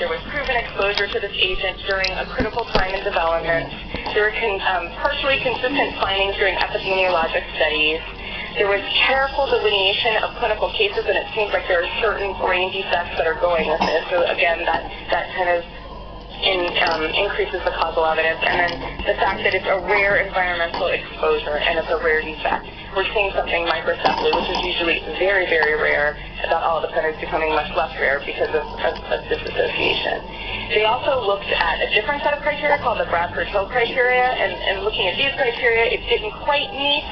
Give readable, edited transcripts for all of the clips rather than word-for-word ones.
there was proven exposure to this agent during a critical time in development. There were partially consistent findings during epidemiologic studies. There was careful delineation of clinical cases, and it seems like there are certain brain defects that are going with this. So again, that kind of increases the causal evidence. And then the fact that it's a rare environmental exposure and it's a rare defect. We're seeing something microcephaly, which is usually very, very rare, that all of a sudden is becoming much less rare because of this association. They also looked at a different set of criteria called the Bradford-Hill criteria, and looking at these criteria, it didn't quite meet,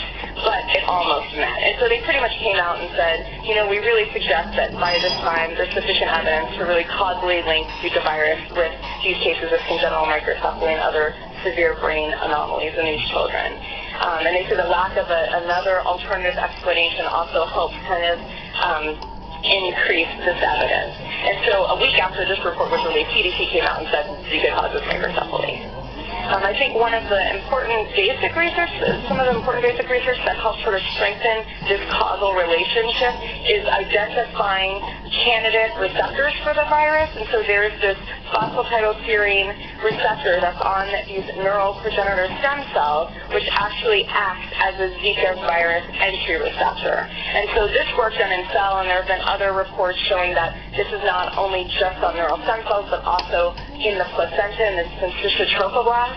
but it almost met. And so they pretty much came out and said, you know, we really suggest that by this time there's sufficient evidence to really causally link Zika virus with these cases of congenital microcephaly and other severe brain anomalies in these children. And they said the lack of another alternative explanation also helps kind of increase this evidence. And so a week after this report was released, CDC came out and said Zika causes microcephaly. I think one of the important basic research, some of the important basic research that helps sort of strengthen this causal relationship is identifying candidate receptors for the virus. And so there's this phosphatidylserine receptor that's on these neural progenitor stem cells, which actually acts as a Zika virus entry receptor. And so this work done in Cell, and there have been other reports showing that this is not only just on neural stem cells, but also in the placenta and the syncytial trophoblast,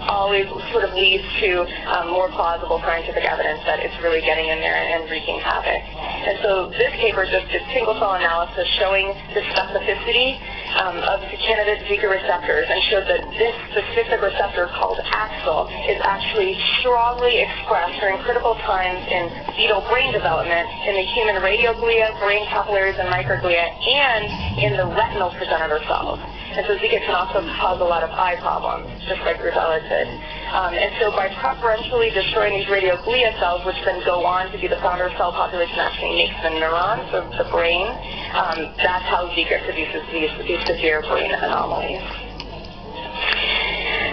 always sort of leads to more plausible scientific evidence that it's really getting in there and wreaking havoc. And so this paper just did single-cell analysis showing the specificity of the candidate Zika receptors, and showed that this specific receptor called AXL is actually strongly expressed during critical times in fetal brain development in the human radioglia, brain capillaries, and microglia, and in the retinal progenitor cells. And so Zika can also cause a lot of eye problems, just like Rubella did. And so by preferentially destroying these radioglia cells, which then go on to be the founder cell population actually makes the neurons of the brain, that's how Zika produces these severe brain anomalies.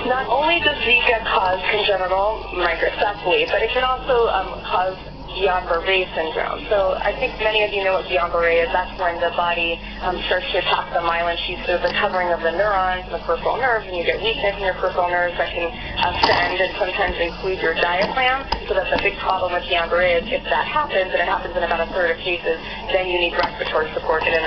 Not only does Zika cause congenital microcephaly, but it can also cause Guillain-Barré syndrome. So I think many of you know what Guillain-Barré is. That's when the body starts to attack the myelin sheath, so the covering of the neurons and the peripheral nerves, and you get weakness in your peripheral nerves that can ascend and sometimes include your diaphragm. So that's a big problem with Guillain-Barré. If that happens, and it happens in about a third of cases, then you need respiratory support in an